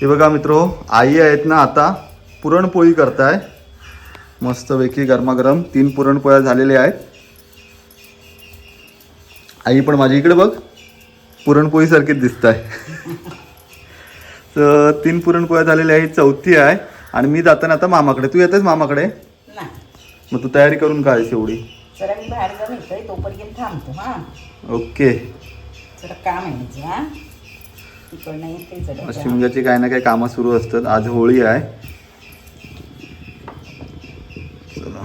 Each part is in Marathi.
हे बघा मित्रो, आई आहेत ना आता पुरणपोळी करताय मस्तपैकी गरमागरम. 3 पुरणपोळ्या झालेल्या आहेत. आई पण माझी इकडे बघ पुरणपोळी सारखीच दिसत आहे. तर 3 पुरणपोळ्या झालेल्या आहेत, चौथी आहे. आणि मी जाताना आता मामाकडे. तू येतेस मामाकडे? नाही, मग तू तयारी करून काय एवढी? जरा मी बाहेर जाऊन येतोय, तोपर्यंत थांबतो. हा, ओके. जरा काम आहे माझं. हा, तिकडनं येते जरा. शिमग्याची काही ना काही कामं सुरू असतात. आज होळी आहे. चला,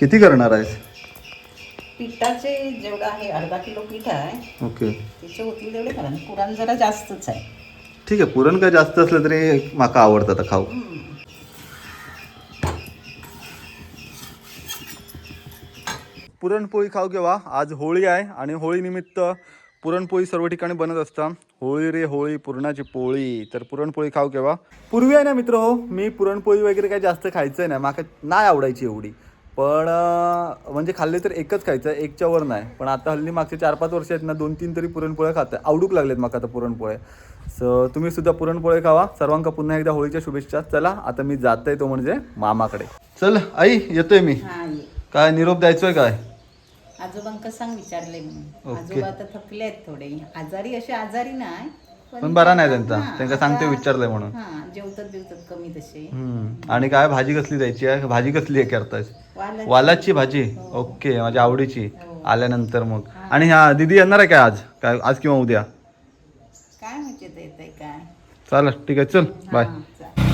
किती करणार आहेस? पिठाचे जेवढं आहे, अर्धा किलो पीठ आहे. ओके, तिचे होतील तेवढे करा. पुरण जरा जास्तच आहे. ठीक आहे. पुरण काय जास्त असलं तरी माका आवडतं आता खाऊ. पुरणपोळी खाऊ केव्हा? आज होळी आहे आणि होळीनिमित्त पुरणपोळी सर्व ठिकाणी बनत असतात. होळी रे होळी, पुरणाची पोळी. तर पुरणपोळी खाऊ केव्हा? पूर्वी आहे ना मित्र हो, मी पुरणपोळी वगैरे काही जास्त खायचं नाही, माका नाही आवडायची एवढी. पण म्हणजे खाल्ले तर एकच खायचं, एकच्या वर नाही. पण आता हल्ली मागचे 4-5 वर्ष आहेत ना, 2-3 तरी पुरणपोळ्या खातात. आवडूक लागलेत माका आता पुरणपोळ्या. सो तुम्ही सुद्धा पुरणपोळे खावा. सर्वांका पुन्हा एकदा होळीच्या शुभेच्छा. चला आता मी जातोय तो म्हणजे मामाकडे. चल आई, येतोय मी. हा, ये. काय निरोप द्यायचोय काय? आजोबांका सांग विचारले म्हणून. ओके. आजोबा आता थकले आहेत थोडे. आजारी असे आजारी नाही, पण बरा नाही त्यांचा. हा, त्यांना सांगते आता- विचारलंय म्हणून. हा, जेवतात बिवतात कमी तसे. आणि काय भाजी कसली द्यायची आहे? भाजी कसली आहे करतायस? वालाची भाजी. हो. ओके, माझ्या आवडीची. हो. आल्यानंतर मग. आणि ह्या दीदी येणार आहे काय आज? काय आज किंवा उद्या? काय म्हणजे येतंय काय? चालेल, ठीक आहे, चल बाय. हा, चालेल.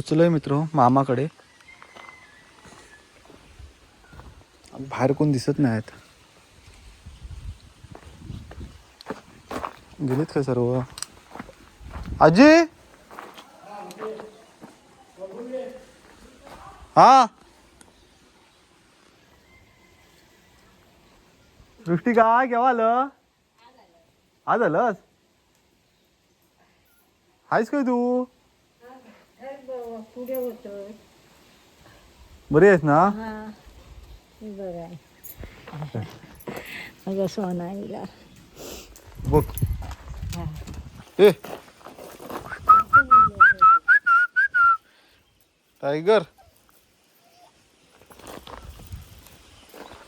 पोचलोय मित्र मामाकडे. बाहेर कोण दिसत नाहीत. गेलेत काय सर्व? आजी हा दृष्टी काय केव्हा आलं? आज आलंस? आहेस काय तू? पुढे होतो. बरी आहेस ना? बरं आहे. माझ्या सोनाईला बघ ए टायगर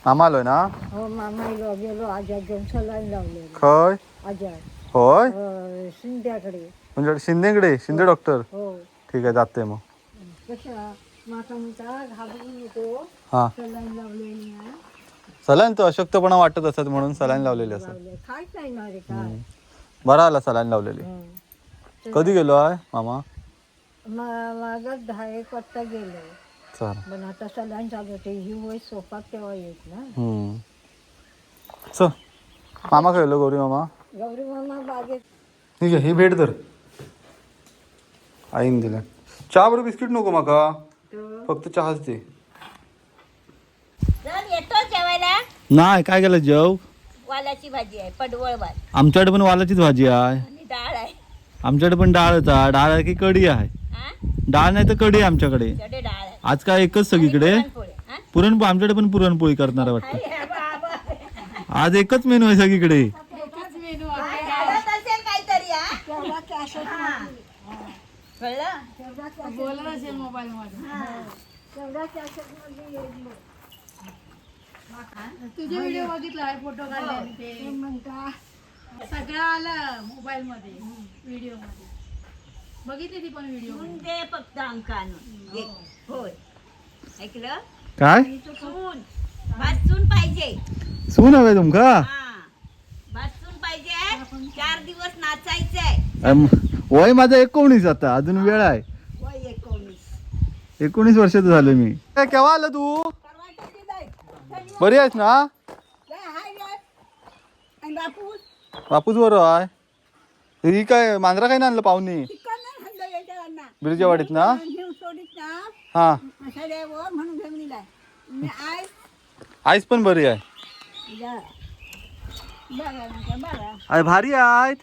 मामा आलोय ना? हो मामाईला गेलो. आजार घेऊन सलाईन लावले. खय आजार होय शिंद्याकडे. म्हणजे शिंदेकडे शिंदे डॉक्टर. हो ठीक आहे जाते मग. कशा माता म्हणता घाबरून येतो. हा सलाईन लावलेली आहे. सलाईन तर अशक्तपणा वाटत असत म्हणून सलाईन लावलेली असत. खायच नाही ना रे काय. बरा आला सलाईन लावलेली. कधी गेलो आहे मामा? माझा 10-1 वाजता गेलो. चल पण आता सलाईन चालू होते. ही वय सोफा तेव्हा येत ना. चल मामा गेलो गौरी मामा. गौरी मामा बागेत. ठीक आहे ही भेट तर आईन दिला. चहा बरोबर बिस्किट नको माका, फक्त चहाच दे. येतो जेवायला. नाही काय केलं जेव? वालाची भाजी आहे, पडवळ भात आमच्याकडे पण वालाचीच भाजी आहे. आणि डाळ आहे. आमच्याकडे पण डाळच आहे. डाळ आहे की कढी आहे? हा डाळ नाही तर कढी आहे आमच्याकडे. तुझ्याकडे डाळ आहे. आज काय एकच सगळीकडे पुरणपोळी, हा? पुरणपोळी. आमच्याकडे पण पुरणपोळी करणार आहे वाटतं. अरे बाबा. आज एकच मेनू आहे सगळीकडे. घालत असेल काहीतरी, हा? कळलं? तुझे व्हिडिओ बघितला आहे, फोटो काढले आणि ते म्हणता सगळं आलं मोबाईल मध्ये, व्हिडिओ मध्ये बघितली ती पण व्हिडिओ. सून दे फक्त अंक आणून एक. होय ऐकलं? काय सून भात सून पाहिजे. सून हवे तुमका? हा भात सून पाहिजे. 4 दिवस नाचायचंय. वय माझं 19 आता, अजून वेळ आहे. वय 19. 19 वर्षाचं झालं मी. केव्हा आलं तू? बरी आहेस ना? बापूच बरोबर आहे. ही काय मांजरा काय ना आणलं पाहुणे बिरजेवाडीत ना? हा आईस पण बरी आहे. अरे भारी आहेत.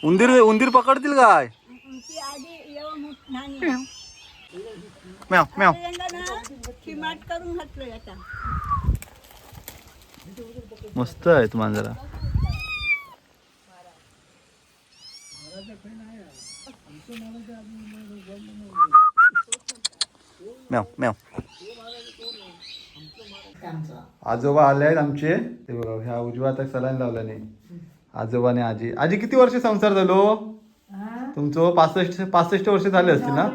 उंदीर उंदीर पकडतील काय? म्याव म्याव. करून घातलोय आता. मस्त आहे तू मांजरा. म्याव म्याव. आजोबा आले आहेत आमचे. ते बघा ह्या उजव्या हातात सलाईन लावला नाही. आजोबाने आजी. आजी किती वर्ष संसार झालो तुमचं? 65 वर्ष झाले असतील ना?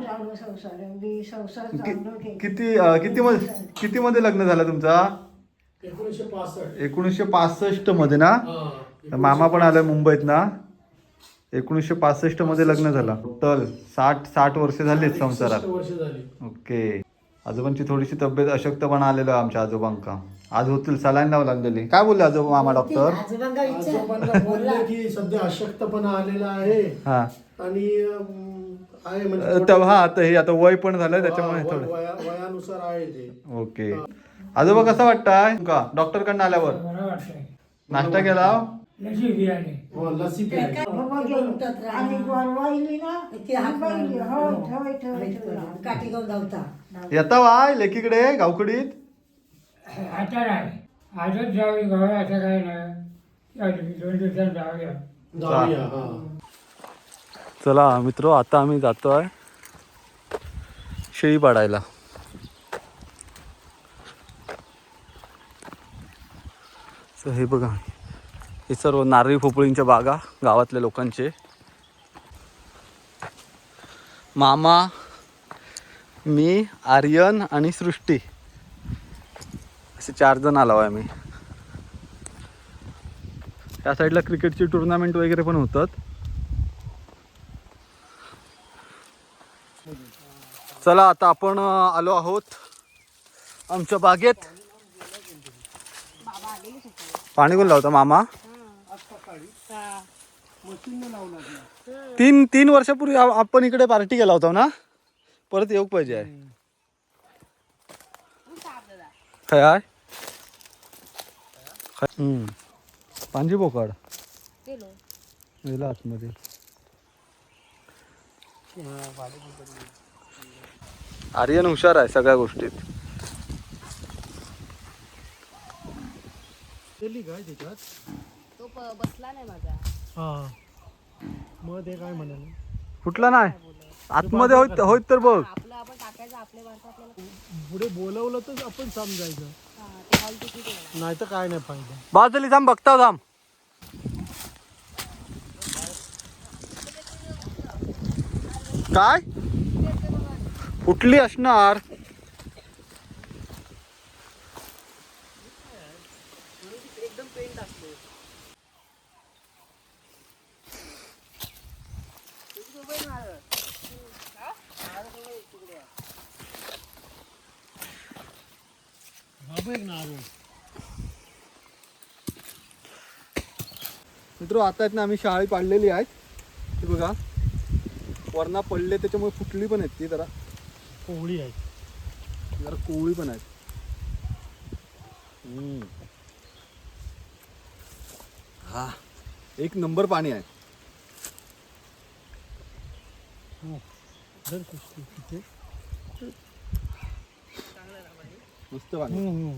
किती मध्ये लग्न झालं तुमचा? 1965 मध्ये ना? मामा पण आलाय मुंबईत ना. 1965 मध्ये लग्न झालं. टोटल 60 वर्ष झालीत संसारात. ओके. आजोबांची थोडीशी तब्येत अशक्तपणा आलेलं आहे आमच्या आजोबांका. आज होतील सलाईन लावून लागलेली. काय बोलले आजोबा मामा डॉक्टर? आजोबांना बोलले की सध्या अशक्तपणा आलेला आहे. हा आणि आहे म्हणजे हा आता हे आता वय पण झालंय त्याच्यामुळे थोडं वयानुसार आहे ते. ओके. आजोबा कसा वाटताय का डॉक्टर कडनं आल्यावर? नाश्ता केला? हो, लसी प्यायची. येता वाय लेकीकडे गावकडीत? आता नाही, आजच जाऊ घर असं काही नाही. 2 दिवसांनी जाऊया. जाऊया, हा. चला मित्र आता आम्ही जातोय शेळी पाडायला. हे बघा हे सर्व नारळी पोपळींच्या बागा गावातल्या लोकांचे. मामा, मी, आर्यन आणि सृष्टी असे 4 जण आलो आहे. मी या साईडला क्रिकेटची टुर्नामेंट वगैरे पण होतात. चला आता आपण आलो आहोत आमच्या बागेत. पाणी कोण लावता मामा? 3 वर्षापूर्वी आपण इकडे पार्टी केला होता ना, परत येऊ पाहिजे आहे. काय आहे? पांजी बोकाड गेला आतमध्ये. आर्यन हुशार आहे सगळ्या गोष्टीत. काय त्याच्यात तो बसला नाही माझा. हा मग ते काय म्हणाले फुटला नाही आतमध्ये होत होत तर बघ. आपलं आपण टाकायचं आपल्या माणसं आपल्याला पुढे बोलवलं तर आपण समजायचं, ते हॉल तिकीट आहे. नाही तर काय नाही फायदा. बाजली थांब बघता थांब. काय फुटली असणार. मित्र आता आहेत ना आम्ही शाळी पाडलेली आहेत. ती बघा वरना पडले त्याच्यामुळे फुटली पण आहेत. ती जरा कोवळी आहे, जरा कोवळी पण आहेत. हा एक नंबर पाणी आहे. जर कुस्ती तिथे मस्त पाणी.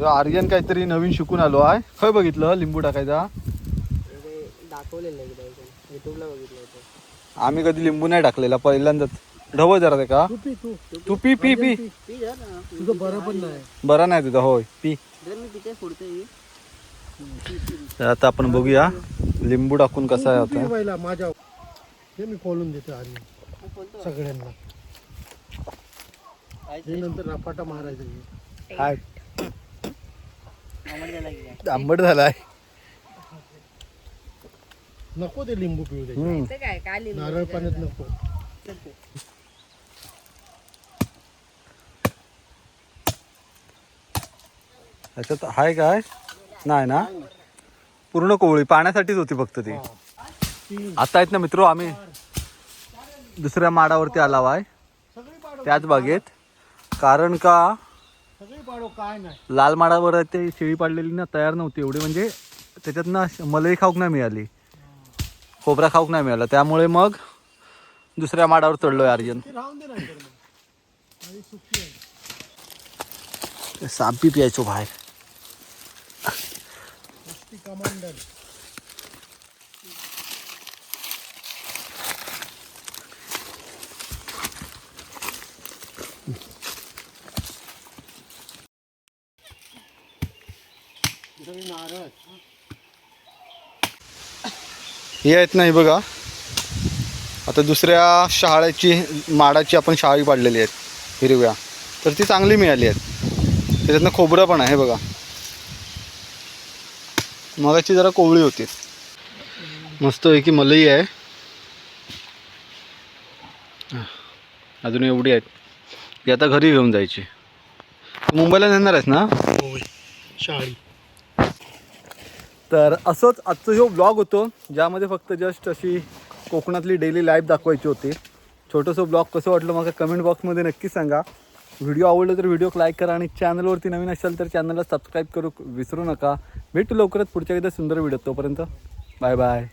आर्यन काहीतरी नवीन शिकून आलो आहे. खय बघितलं लिंबू टाकायचा? दाखवलेलं युट्यूबला बघितलं होतं. आम्ही कधी लिंबू नाही टाकलेला, पहिल्यांदाच. ढवळ जरा ते का तू पी पी पी. तुझं बरं पण नाही. बरा नाही तुझा. होय पी. मी तिथे फोडतोय. तर आता आपण बघूया लिंबू टाकून कसा आहे आता. पहिला माझ्या हे मी खोलून देतो आणि सगळ्यांना हे नंतर रपाटा मारायचं. काय आंबट झालाय. नको ते लिंबू पिऊ दे, हम्म. काय काय लिहिलं नारळ पाण्यात नको. त्याच्यात हाय काय नाही ना, पूर्ण कोवळी पाण्यासाठीच होती फक्त ती. आता आहेत ना मित्र आम्ही दुसऱ्या माडावरती आलाव आहे त्याच बागेत. कारण का सगळी पाडो काय नाही. लाल माडावर ते शेळी पाडलेली ना तयार नव्हती एवढी, म्हणजे त्याच्यात ना मलई खाऊक नाही मिळाली, खोबरा खाऊक नाही मिळाला. त्यामुळे मग दुसऱ्या माडावर चढलोय आर्यन. ते राहून दे नंतर मग. आणि सुकी आहे साप बी प्यायचो बाहेर. नुसती कमांडर. नारळ हे आहेत ना, हे बघा आता दुसऱ्या शहाळ्याची माडाची आपण शाळी पाडलेली आहेत हिरव्या, तर ती चांगली मिळाली आहेत. त्याच्यातनं खोबरं पण आहे बघा. मगाची जरा कोवळी होती. मस्त आहे की मलई आहे. अजून एवढी आहेत. ती आता घरी घेऊन जायची. मुंबईला नेणार आहेस ना? शाळी. तर असंच आजचं जो ब्लॉग होतो, ज्यामध्ये फक्त जस्ट अशी कोकणातली डेली लाईफ दाखवायची होती. छोटंसं ब्लॉग कसं वाटलं मला कमेंट बॉक्समध्ये नक्की सांगा. व्हिडिओ आवडला तर व्हिडिओ लाईक करा आणि चॅनलवरती नवीन असाल तर चॅनलला सबस्क्राईब करू विसरू नका. भेटू लवकरच पुढच्या एकदा सुंदर व्हिडिओ. तोपर्यंत बाय बाय.